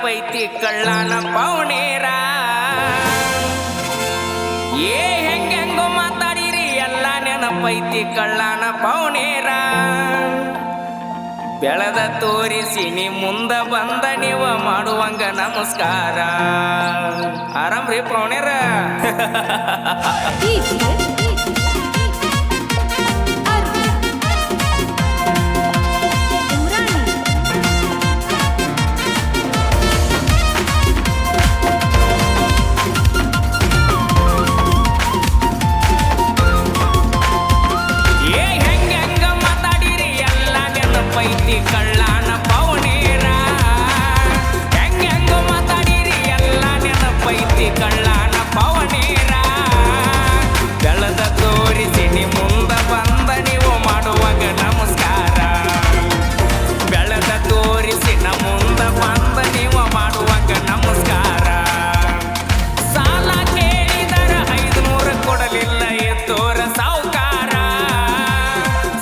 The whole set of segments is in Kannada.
ನೆನಪೈತಿ ಕಳ್ಳನ ಪೌನೇರ ಹೆಂಗೆಂಗೋ ಮಾತಾಡಿರಿ ಎಲ್ಲ ನೆನಪೈತಿ ಕಳ್ಳನ ಪೌನೇರ ಬೆಳೆದ ತೋರಿಸಿ ನೀ ಮುಂದ ಬಂದ ನೀವ ಮಾಡುವಂಗ ನಮಸ್ಕಾರ ಆರಾಮ್ರಿ ಪೌನೇರ ಕಳ್ಳನ ಪೌನೇರ ಹೆಂಗೆಂಗೋ ಮಾತಾಡಿರಿ ಎಲ್ಲ ನೆನಪೈತಿ ಕಳ್ಳನ ಪೌನೇರ ಬೆಳೆದ ತೋರಿಸಿ ನೀ ಮುಂದ ಬಂದ ನೀವು ಮಾಡುವಾಗ ನಮಸ್ಕಾರ ಬೆಳೆದ ತೋರಿಸಿ ನ ಮುಂದ ಬಂದ ನೀವು ಮಾಡುವಾಗ ನಮಸ್ಕಾರ ಸಾಲ ಕೇಳಿದರ 500 ಕೊಡಲಿಲ್ಲ ಎತ್ತೋರ ಸಾವುಕಾರ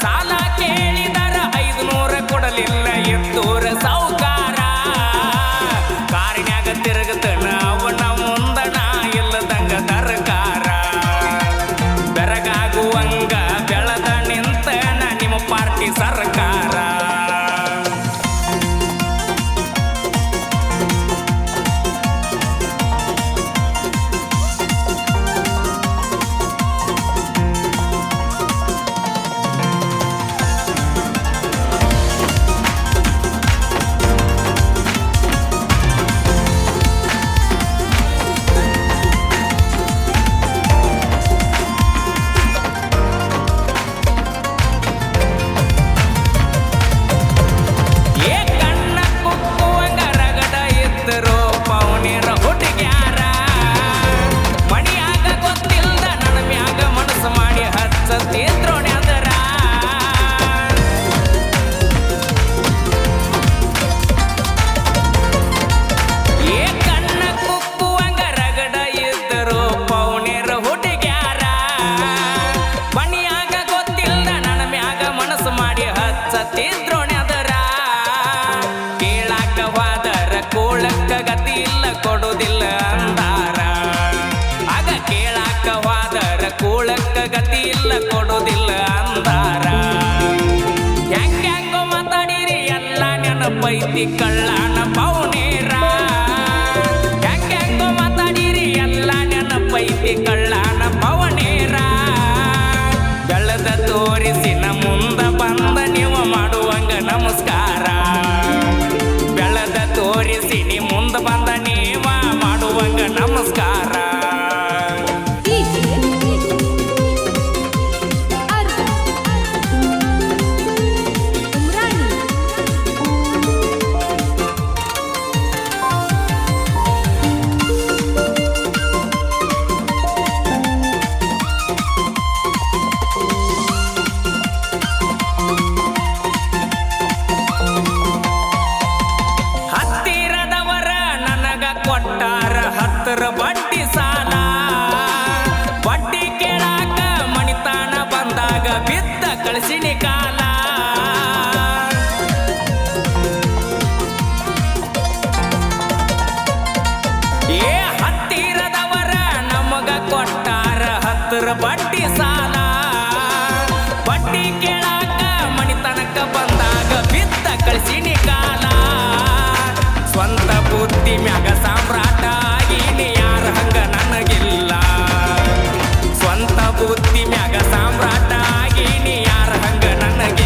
ಸಾಲ ಕೇಳಿದರ 500 ಕೊಡಲಿಲ್ಲ ಎತ್ತೋರ ಸಾವುಕಾರ ಕಾರಿನ್ಯಾಗ ತಿರುಗತನ ಅವನ ಮುಂದಣ ಇಲ್ಲದಂಗ ತರಕಾರ ಬೆರಗಾಗುವಂಗ ಬೆಳೆದ ನಿಂತನ ನಿಮ್ಮ ಪಾರ್ಟಿ ಸರ್ಕಾರ ಗತಿ ಇಲ್ಲ ಕೊಡುವುದಿಲ್ಲ ಅಂದಾರ ಆಗ ಕೇಳಾಕ ಹೋದರ ಕೂಳಕ್ಕ ಗತಿ ಇಲ್ಲ ಕೊಡುವುದಿಲ್ಲ ಅಂದಾರ ಹೆಂಗೆಂಗೋ ಮಾತಾಡಿರಿ ಎಲ್ಲ ನೆನಪೈತಿ ಕಳ್ಳನ ಪೌನೇರ ಹೆಂಗೆಂಗೋ ಮಾತಾಡಿರಿ ಎಲ್ಲ ನೆನಪೈತಿ ಕಳ್ಳನ ಪೌನೇರ ಬೆಳೆದ ತೋರಿಸಿ ನ ಮುಂದ ಬಂದ ನೀವು ಮಾಡುವಂಗ ನಮಸ್ಕಾರ ಬೆಳೆದ ತೋರಿಸಿ ನೀ ಮುಂದ ಬಂದ ನೀವ ಮಾಡುವಂಗ ನಮಸ್ಕಾರ ಕೊಟ್ಟಾರ 10 ಬಡ್ಡಿ ಸಾಲ ಬಡ್ಡಿ ಕೇಳಾಕ ಮಣಿತಾನ ಬಂದಾಗ ಬಿದ್ದ ಕಳಿಸಿನಿ ಕಾಲ ಹತ್ತಿರದವರ ನಮಗ ಕೊಟ್ಟಾರ 10 ಬಡ್ಡಿ ಸಾಲ ಬಡ್ಡಿ ಕೇಳಾಕ ಮಣಿತನಕ ಬಂದಾಗ ಬಿದ್ದ ಕಳಿಸಿನಿ ಕಾಲ ಸ್ವಂತ ಬುದ್ಧಿ ಮ್ಯಾಗ ಸಾಮ್ರಾಟ ಆಗೀನಿ ಯಾರ ಹಂಗ ನನಗಿಲ್ಲ ಸ್ವಂತ ಬುದ್ಧಿ ಮ್ಯಾಗ ಸಾಮ್ರಾಟ ಆಗೀನಿ ಯಾರ ಹಂಗ ನನಗಿಲ್ಲ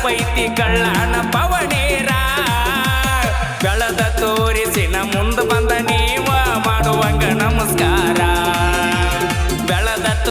ನೆನಪೈತಿ ಕಳ್ಳನ ಪವನೇರ ಬೆಳೆದ ತೋರಿಸಿನ ಮುಂದೆ ಬಂದ ನೀವ ಮಾಡುವಂಗ ನಮಸ್ಕಾರ